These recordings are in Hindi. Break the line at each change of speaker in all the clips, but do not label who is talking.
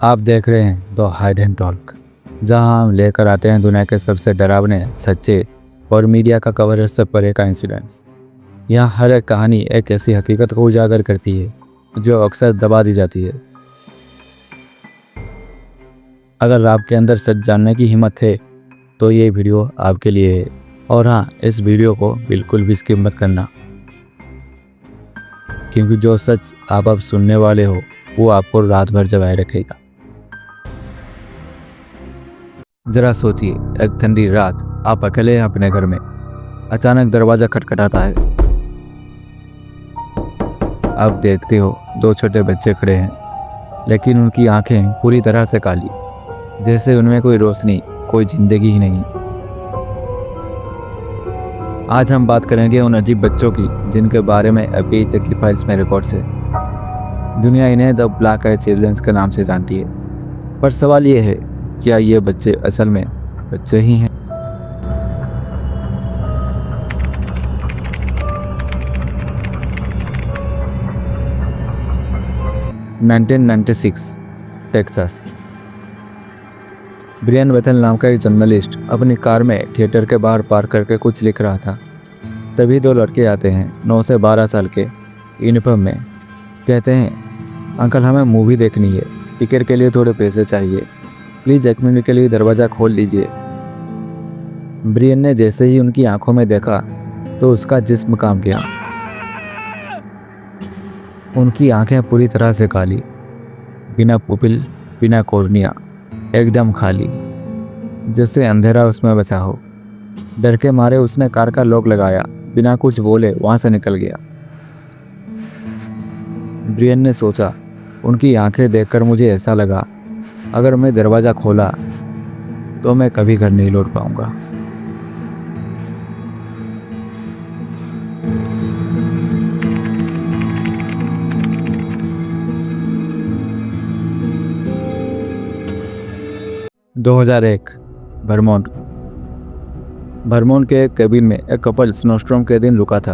आप देख रहे हैं द हाइड एंड टॉक, जहां हम लेकर आते हैं दुनिया के सबसे डरावने, सच्चे और मीडिया का कवरेज से परे का इंसिडेंट्स। यहाँ हर एक कहानी एक ऐसी हकीकत को उजागर करती है जो अक्सर दबा दी जाती है। अगर आपके अंदर सच जानने की हिम्मत है तो ये वीडियो आपके लिए है। और हाँ, इस वीडियो को बिल्कुल भी स्किप मत करना, क्योंकि जो सच आप अब सुनने वाले हो वो आपको रात भर जगाए रखेगा। जरा सोचिए, एक ठंडी रात, आप अकेले हैं अपने घर में। अचानक दरवाजा खटखटाता है। आप देखते हो दो छोटे बच्चे खड़े हैं, लेकिन उनकी आंखें पूरी तरह से काली, जैसे उनमें कोई रोशनी, कोई जिंदगी ही नहीं। आज हम बात करेंगे उन अजीब बच्चों की जिनके बारे में अभी तक की फाइल्स में रिकॉर्ड्स है। दुनिया इन्हें द ब्लैक आइड चिल्ड्रंस के नाम से जानती है, पर सवाल ये है, क्या ये बच्चे असल में बच्चे ही हैं? (1996) टेक्सास। ब्रियन बेथल नाम का एक जर्नलिस्ट अपनी कार में थिएटर के बाहर पार्क करके कुछ लिख रहा था। तभी दो लड़के आते हैं, 9 से 12 साल के, यूनिफॉर्म में। कहते हैं, अंकल हमें मूवी देखनी है, टिकट के लिए थोड़े पैसे चाहिए, प्लीज़ 1 मिनट के लिए दरवाज़ा खोल दीजिए। ब्रियन ने जैसे ही उनकी आंखों में देखा तो उसका जिस्म कांप गया। उनकी आंखें पूरी तरह से काली, बिना पुपिल, बिना कॉर्निया, एकदम खाली, जैसे अंधेरा उसमें बसा हो। डर के मारे उसने कार का लॉक लगाया, बिना कुछ बोले वहां से निकल गया। ब्रियन ने सोचा, उनकी आंखें देखकर मुझे ऐसा लगा, अगर मैं दरवाज़ा खोला तो मैं कभी घर नहीं लौट पाऊंगा। – 2001 वर्मोंट के एक केबिन में एक कपल स्नोस्टॉर्म के दिन रुका था।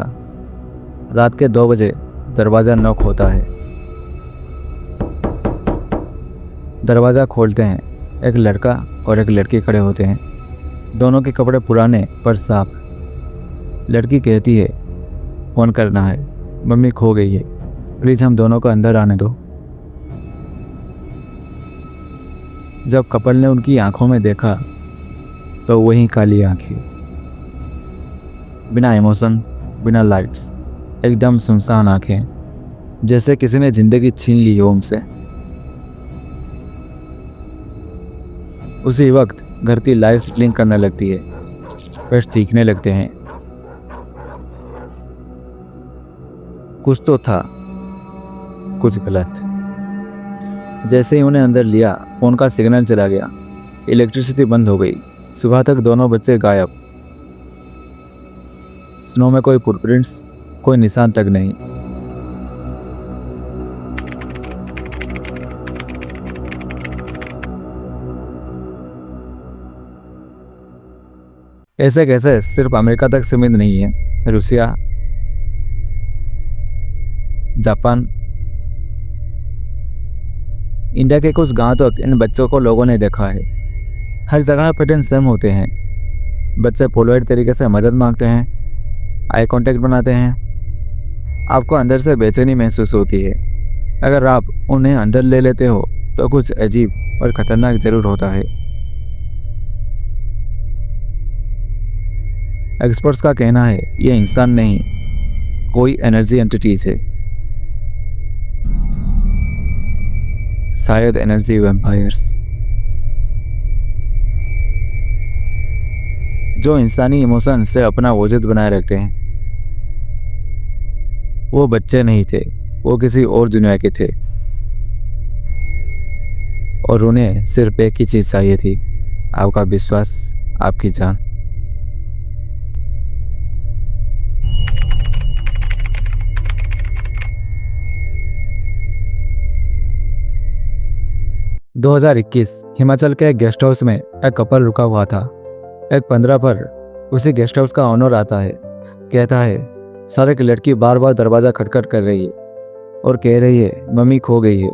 रात के 2 बजे दरवाज़ा नॉक होता है। दरवाज़ा खोलते हैं, एक लड़का और एक लड़की खड़े होते हैं। दोनों के कपड़े पुराने पर साफ। लड़की कहती है, फ़ोन करना है, मम्मी खो गई है, प्लीज़ हम दोनों को अंदर आने दो। जब कपल ने उनकी आंखों में देखा तो वही काली आंखें, बिना इमोशन, बिना लाइट्स, एकदम सुनसान आंखें, जैसे किसी ने जिंदगी छीन ली हो उनसे। उसी वक्त घर की लाइट्स ब्लिंक करने लगती है, पेट्स चीखने लगते हैं। कुछ तो था, कुछ गलत। जैसे ही उन्हें अंदर लिया, फोन का सिग्नल चला गया, इलेक्ट्रिसिटी बंद हो गई। सुबह तक दोनों बच्चे गायब। स्नो में कोई फुटप्रिंट्स, कोई निशान तक नहीं। ऐसे कैसे सिर्फ अमेरिका तक सीमित नहीं है, रूसिया, जापान, इंडिया के कुछ गांव तक इन बच्चों को लोगों ने देखा है। हर जगह पैटर्न सेम होते हैं। बच्चे पोलाइट तरीके से मदद मांगते हैं, आई कांटेक्ट बनाते हैं। आपको अंदर से बेचैनी महसूस होती है। अगर आप उन्हें अंदर ले लेते हो तो कुछ अजीब और खतरनाक जरूर होता है। एक्सपर्ट्स का कहना है, ये इंसान नहीं, कोई एनर्जी एंटिटीज है, शायद एनर्जी वैम्पायर्स, जो इंसानी इमोशन से अपना वजूद बनाए रखते हैं। वो बच्चे नहीं थे, वो किसी और दुनिया के थे, और उन्हें सिर्फ एक ही चीज चाहिए थी, आपका विश्वास, आपकी जान। – 2021 हिमाचल के एक गेस्ट हाउस में एक कपल रुका हुआ था। एक 15 पर उसी गेस्ट हाउस का ओनर आता है, कहता है, सर एक लड़की बार बार दरवाज़ा खटखट कर रही है और कह रही है मम्मी खो गई है।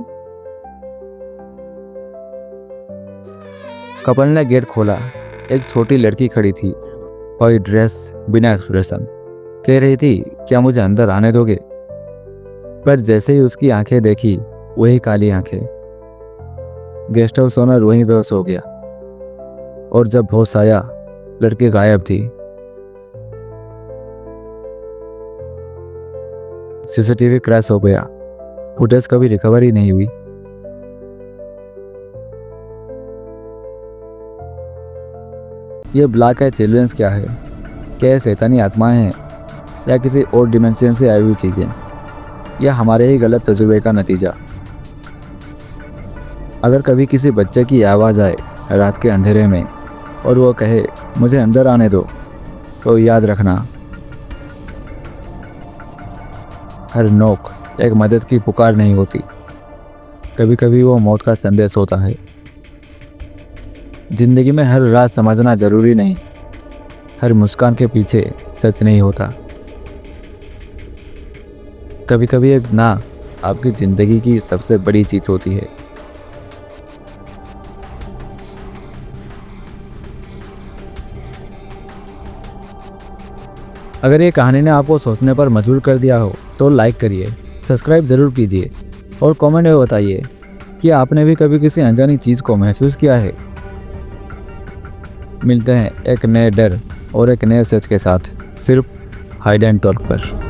कपल ने गेट खोला। एक छोटी लड़की खड़ी थी, व्हाइट ड्रेस, बिना एक्सप्रेशन। कह रही थी, क्या मुझे अंदर आने दोगे? पर जैसे ही उसकी आंखें देखी, वही काली आंखें। गेस्ट हाउस ओनर वहीं बेहोश हो गया और जब होश आया, लड़की गायब थी। सीसीटीवी क्रैश हो गया। फुटेज कभी रिकवर ही नहीं हुई। ये ब्लैक आई चिल्ड्रंस क्या है? क्या ये शैतानी आत्माएं हैं या किसी और डिमेंशन से आई हुई चीज़ें, या हमारे ही गलत तजुर्बे का नतीजा? अगर कभी किसी बच्चे की आवाज़ आए रात के अंधेरे में और वो कहे, मुझे अंदर आने दो, तो याद रखना, हर नोक एक मदद की पुकार नहीं होती। कभी कभी वो मौत का संदेश होता है। जिंदगी में हर रात समझना जरूरी नहीं, हर मुस्कान के पीछे सच नहीं होता। कभी कभी एक ना आपकी जिंदगी की सबसे बड़ी चीज होती है। अगर ये कहानी ने आपको सोचने पर मजबूर कर दिया हो तो लाइक करिए, सब्सक्राइब ज़रूर कीजिए और कमेंट में बताइए कि आपने भी कभी किसी अनजानी चीज़ को महसूस किया है। मिलते हैं एक नए डर और एक नए सच के साथ, सिर्फ हाइड एंड टॉक पर।